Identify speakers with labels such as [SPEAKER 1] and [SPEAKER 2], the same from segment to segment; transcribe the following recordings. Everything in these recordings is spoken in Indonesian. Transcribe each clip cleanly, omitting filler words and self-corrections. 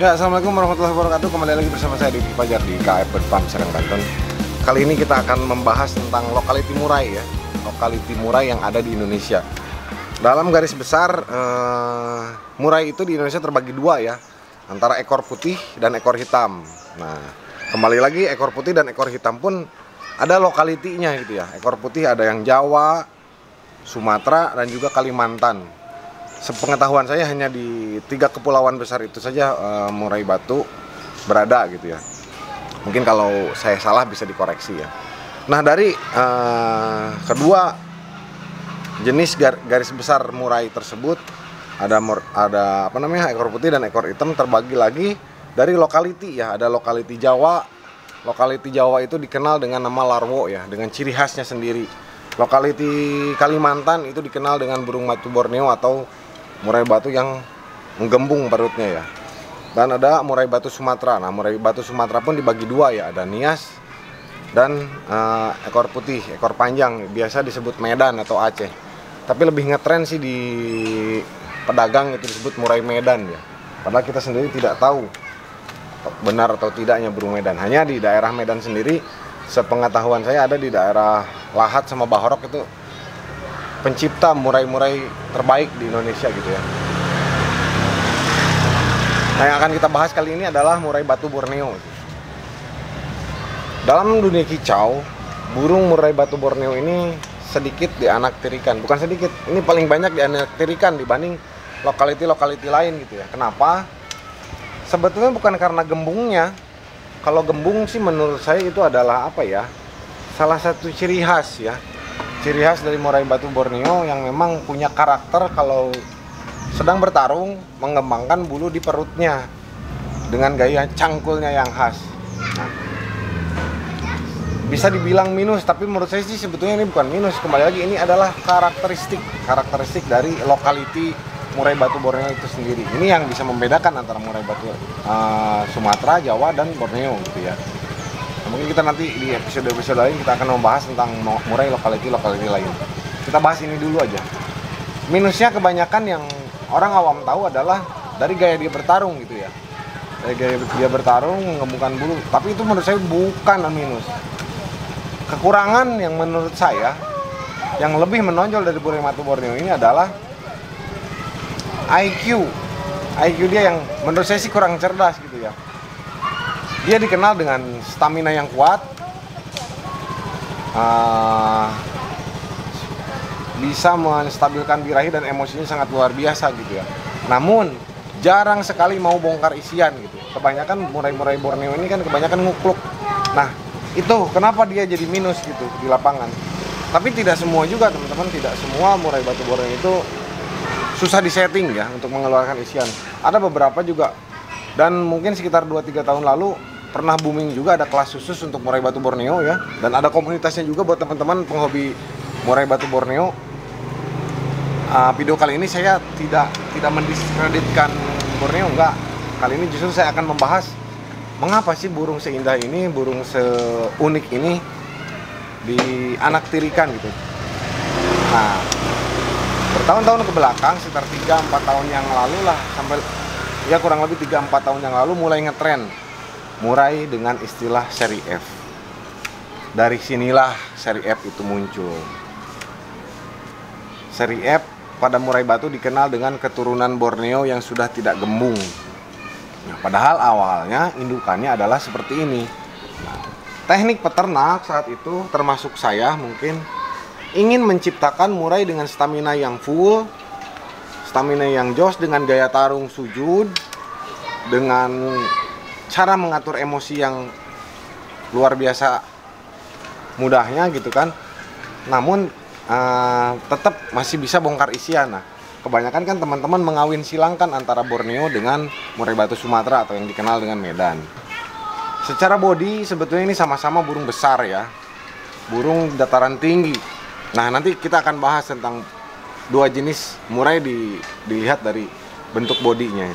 [SPEAKER 1] Ya, assalamualaikum warahmatullahi wabarakatuh. Kembali lagi bersama saya Diki Fajar di KF Bird Farm Serang, Banten. Kali ini kita akan membahas tentang lokaliti murai ya, lokaliti murai yang ada di Indonesia. Dalam garis besar, murai itu di Indonesia terbagi dua ya, antara ekor putih dan ekor hitam. Nah, kembali lagi ekor putih dan ekor hitam pun ada lokalitinya gitu ya. Ekor putih ada yang Jawa, Sumatera, dan juga Kalimantan. Sepengetahuan saya hanya di 3 kepulauan besar itu saja murai batu berada gitu ya. Mungkin kalau saya salah bisa dikoreksi ya. Nah, dari kedua jenis garis besar murai tersebut ada ekor putih dan ekor hitam terbagi lagi dari lokaliti ya. Ada lokaliti Jawa. Lokaliti Jawa itu dikenal dengan nama larwo ya, dengan ciri khasnya sendiri. Lokaliti Kalimantan itu dikenal dengan burung batu Borneo atau murai batu yang menggembung perutnya ya. Dan ada murai batu Sumatera. Nah, murai batu Sumatera pun dibagi dua ya, ada Nias dan ekor putih, ekor panjang, biasa disebut Medan atau Aceh. Tapi lebih ngetren sih di pedagang itu disebut murai Medan ya. Padahal kita sendiri tidak tahu benar atau tidaknya burung Medan. Hanya di daerah Medan sendiri, sepengetahuan saya ada di daerah Lahat sama Bahorok itu pencipta murai-murai terbaik di Indonesia gitu ya. Nah, yang akan kita bahas kali ini adalah murai batu Borneo. Dalam dunia kicau, burung murai batu Borneo ini sedikit dianaktirikan. Bukan sedikit, ini paling banyak dianaktirikan dibanding lokaliti-lokaliti lain gitu ya. Kenapa? Sebetulnya bukan karena gembungnya. Kalau gembung sih menurut saya itu adalah apa ya? Salah satu ciri khas ya. Ciri khas dari murai batu Borneo yang memang punya karakter kalau sedang bertarung mengembangkan bulu di perutnya dengan gaya cangkulnya yang khas. Nah, bisa dibilang minus, tapi menurut saya sih sebetulnya ini bukan minus. Kembali lagi, ini adalah karakteristik dari lokaliti murai batu Borneo itu sendiri. Ini yang bisa membedakan antara murai batu Sumatera, Jawa, dan Borneo gitu ya. Mungkin kita nanti di episode lain kita akan membahas tentang murai lokaliti lain. Kita bahas ini dulu aja. Minusnya kebanyakan yang orang awam tahu adalah dari gaya dia bertarung gitu ya. Dari gaya dia bertarung menggembungkan bulu. Tapi itu menurut saya bukan minus. Kekurangan yang menurut saya yang lebih menonjol dari murai batu Borneo ini adalah IQ dia yang menurut saya sih kurang cerdas gitu ya. Dia dikenal dengan stamina yang kuat, bisa menstabilkan birahi dan emosinya sangat luar biasa gitu ya. Namun jarang sekali mau bongkar isian gitu. Kebanyakan murai-murai Borneo ini kan kebanyakan ngukluk. Nah, itu kenapa dia jadi minus gitu di lapangan. Tapi tidak semua juga teman-teman, tidak semua murai batu Borneo itu susah disetting ya untuk mengeluarkan isian. Ada beberapa juga, dan mungkin sekitar 2-3 tahun lalu pernah booming juga ada kelas khusus untuk murai batu Borneo ya, dan ada komunitasnya juga buat teman-teman penghobi murai batu Borneo. Video kali ini saya tidak mendiskreditkan Borneo, enggak. Kali ini justru saya akan membahas mengapa sih burung seindah ini, burung seunik ini dianaktirikan gitu. Nah, bertahun-tahun ke belakang, sekitar 3-4 tahun yang lalu lah, sampai ya kurang lebih 3-4 tahun yang lalu mulai ngetren murai dengan istilah seri F. Dari sinilah seri F itu muncul. Seri F pada murai batu dikenal dengan keturunan Borneo yang sudah tidak gembung. Nah, padahal awalnya indukannya adalah seperti ini. Nah, teknik peternak saat itu termasuk saya mungkin ingin menciptakan murai dengan stamina yang full, stamina yang jos, dengan gaya tarung sujud, dengan cara mengatur emosi yang luar biasa mudahnya gitu kan. Namun tetap masih bisa bongkar isian. Nah, kebanyakan kan teman-teman mengawin silangkan antara Borneo dengan murai batu Sumatera atau yang dikenal dengan Medan. Secara body sebetulnya ini sama-sama burung besar ya, burung dataran tinggi. Nah, nanti kita akan bahas tentang dua jenis murai dilihat dari bentuk bodinya.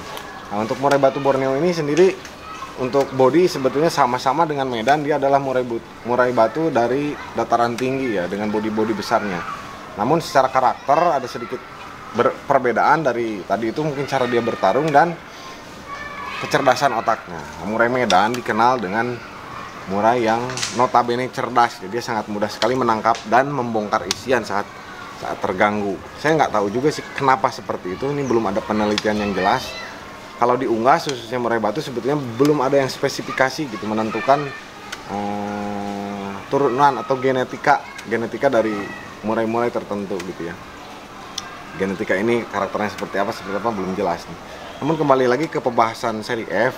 [SPEAKER 1] Nah, untuk murai batu Borneo ini sendiri, untuk body sebetulnya sama-sama dengan Medan. Dia adalah murai batu dari dataran tinggi ya, dengan body besarnya. Namun secara karakter ada sedikit perbedaan dari tadi itu, mungkin cara dia bertarung dan kecerdasan otaknya. Murai Medan dikenal dengan murai yang notabene cerdas, jadi dia sangat mudah sekali menangkap dan membongkar isian saat terganggu. Saya nggak tahu juga sih kenapa seperti itu, ini belum ada penelitian yang jelas. Kalau di Unggas khususnya murai batu sebetulnya belum ada yang spesifikasi gitu menentukan turunan atau genetika dari murai-murai tertentu gitu ya. Genetika ini karakternya seperti apa belum jelas nih. Namun kembali lagi ke pembahasan seri F.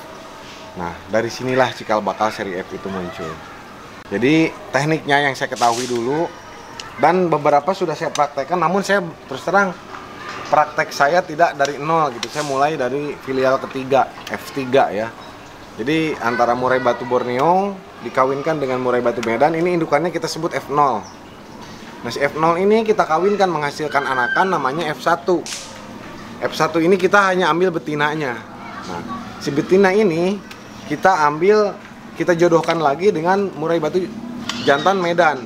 [SPEAKER 1] Nah, dari sinilah cikal bakal seri F itu muncul. Jadi tekniknya yang saya ketahui dulu dan beberapa sudah saya praktekkan, namun saya terus terang praktek saya tidak dari nol gitu. Saya mulai dari filial ketiga, F3 ya. Jadi antara murai batu Borneo dikawinkan dengan murai batu Medan, ini indukannya kita sebut F0. Nah, si F0 ini kita kawinkan menghasilkan anakan namanya F1. F1 ini kita hanya ambil betinanya. Nah, si betina ini kita jodohkan lagi dengan murai batu jantan Medan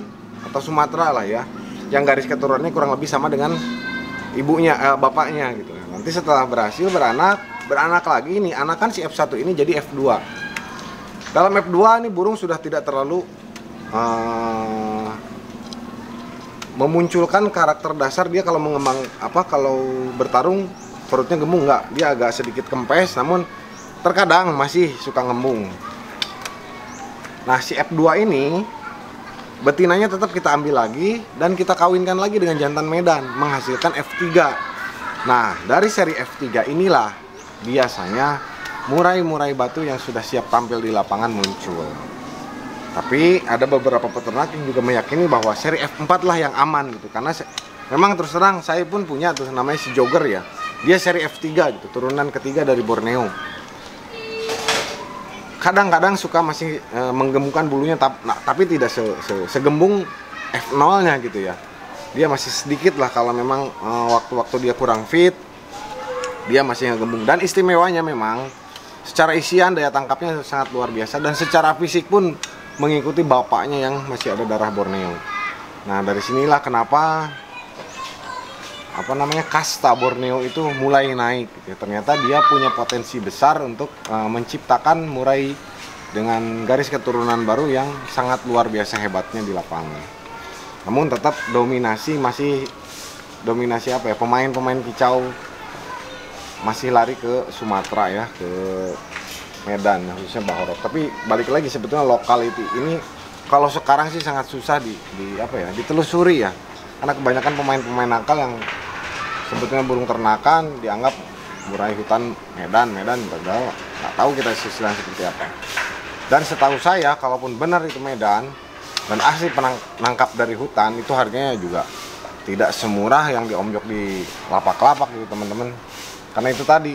[SPEAKER 1] atau Sumatera lah ya, yang garis keturunannya kurang lebih sama dengan ibunya, bapaknya gitu. Nanti setelah berhasil beranak lagi nih, anakan si F1 ini jadi F2. Dalam F2 ini burung sudah tidak terlalu memunculkan karakter dasar dia kalau kalau bertarung perutnya gemuk, enggak, dia agak sedikit kempes, namun terkadang masih suka ngembung. Nah, si F2 ini betinanya tetap kita ambil lagi dan kita kawinkan lagi dengan jantan Medan menghasilkan F3. Nah, dari seri F3 inilah biasanya murai-murai batu yang sudah siap tampil di lapangan muncul. Tapi ada beberapa peternak yang juga meyakini bahwa seri F4 lah yang aman gitu, karena memang terus terang saya pun punya tuh namanya si Jogger ya. Dia seri F3 gitu, turunan ketiga dari Borneo. Kadang-kadang suka masih menggemukkan bulunya, tapi tidak segembung F0-nya gitu ya. Dia masih sedikit lah kalau memang waktu-waktu dia kurang fit, dia masih ngegembung. Dan istimewanya memang secara isian daya tangkapnya sangat luar biasa, dan secara fisik pun mengikuti bapaknya yang masih ada darah Borneo. Nah, dari sinilah kenapa kasta Borneo itu mulai naik gitu. Ternyata dia punya potensi besar untuk menciptakan murai dengan garis keturunan baru yang sangat luar biasa hebatnya di lapangan. Namun tetap dominasi pemain-pemain kicau masih lari ke Sumatera ya, ke Medan khususnya Bahorok. Tapi balik lagi sebetulnya lokality ini kalau sekarang sih sangat susah ditelusuri ya. Karena kebanyakan pemain-pemain nakal yang sebetulnya burung ternakan dianggap murai hutan Medan padahal nggak tahu kita sisilan seperti apa. Dan setahu saya kalaupun benar itu Medan dan asli penangkap dari hutan, itu harganya juga tidak semurah yang diomjok di lapak-lapak gitu teman-teman. Karena itu tadi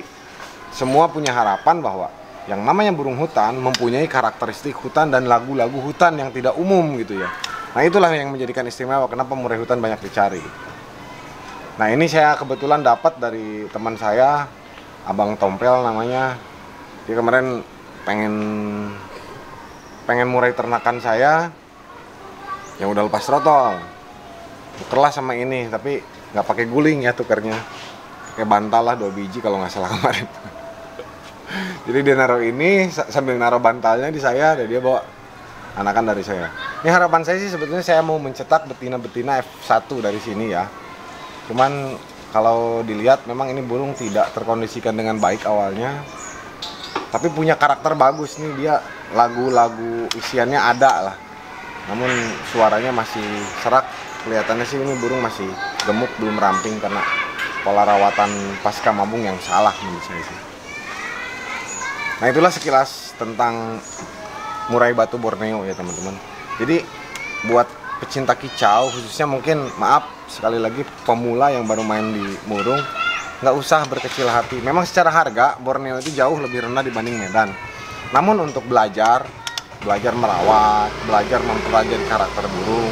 [SPEAKER 1] semua punya harapan bahwa yang namanya burung hutan mempunyai karakteristik hutan dan lagu-lagu hutan yang tidak umum gitu ya. Nah, itulah yang menjadikan istimewa kenapa murai hutan banyak dicari. Nah, ini saya kebetulan dapat dari teman saya, Abang Tompel namanya. Dia kemarin pengen murai ternakan saya yang udah lepas trotol. Tukerlah sama ini, tapi nggak pakai guling ya tukernya. Kayak bantal lah 2 biji kalau nggak salah kemarin. Jadi dia naruh ini sambil naruh bantalnya di saya, dan dia bawa anakan dari saya. Ini harapan saya sih sebetulnya saya mau mencetak betina-betina F1 dari sini ya. Cuman kalau dilihat memang ini burung tidak terkondisikan dengan baik awalnya. Tapi punya karakter bagus nih, dia lagu-lagu isiannya ada lah. Namun suaranya masih serak. Kelihatannya sih ini burung masih gemuk, belum ramping karena pola rawatan pasca mabung yang salah menurut saya sih. Nah, itulah sekilas tentang murai batu Borneo ya teman-teman. Jadi buat pecinta kicau khususnya, mungkin maaf sekali lagi pemula yang baru main di murung, nggak usah berkecil hati. Memang secara harga Borneo itu jauh lebih rendah dibanding Medan. Namun untuk belajar merawat, belajar mempelajari karakter burung,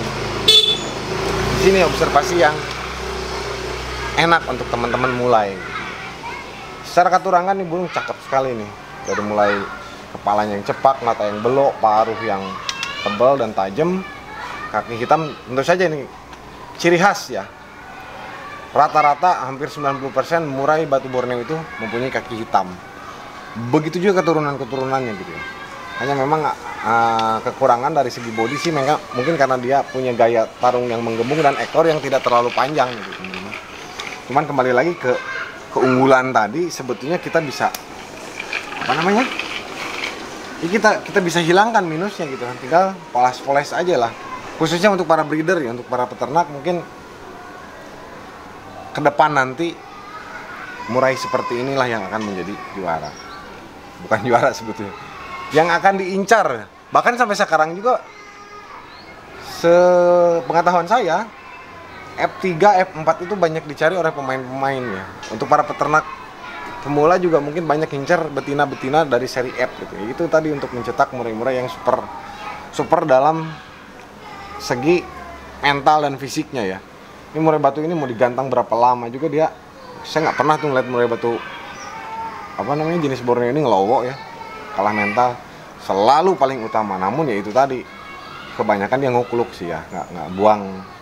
[SPEAKER 1] di sini observasi yang enak untuk teman-teman mulai. Secara katurangan nih burung cakep sekali nih. Dari mulai kepalanya yang cepak, mata yang belok, paruh yang tebal dan tajam, kaki hitam, tentu saja ini ciri khas ya. Rata-rata hampir 90% murai batu Borneo itu mempunyai kaki hitam. begitu juga keturunan-keturunannya gitu ya. Hanya memang kekurangan dari segi body sih mungkin karena dia punya gaya tarung yang menggembung dan ekor yang tidak terlalu panjang gitu. Cuman kembali lagi ke keunggulan tadi, sebetulnya kita bisa kita bisa hilangkan minusnya gitu, tinggal poles aja lah, khususnya untuk para breeder ya, untuk para peternak. Mungkin ke depan nanti murai seperti inilah yang akan menjadi juara, bukan juara sebetulnya, yang akan diincar. Bahkan sampai sekarang juga sepengetahuan saya F3, F4 itu banyak dicari oleh pemain-pemain ya. Untuk para peternak pemula juga mungkin banyak incar betina-betina dari seri F gitu. Itu tadi untuk mencetak murai-murai yang super dalam segi mental dan fisiknya ya. Ini murai batu ini mau digantang berapa lama juga dia. Saya nggak pernah tuh ngeliat murai batu jenis Borneo ini ngelowo ya. Kalah mental selalu paling utama. Namun ya itu tadi, kebanyakan dia ngukluk sih ya,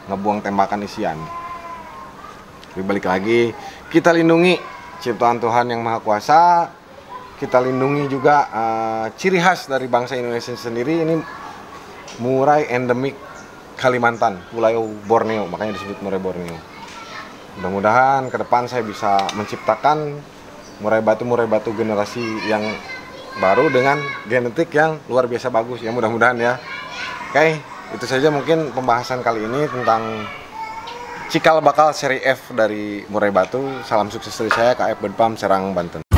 [SPEAKER 1] ngebuang tembakan isian. Tapi balik lagi, kita lindungi ciptaan Tuhan yang Maha Kuasa. Kita lindungi juga ciri khas dari bangsa Indonesia sendiri. Ini murai endemik Kalimantan, Pulau Borneo, makanya disebut murai Borneo. Mudah-mudahan ke depan saya bisa menciptakan murai batu generasi yang baru dengan genetik yang luar biasa bagus ya, mudah-mudahan ya. Oke, itu saja mungkin pembahasan kali ini tentang cikal bakal seri F dari murai batu. Salam sukses dari saya, KF Bedpam, Serang, Banten.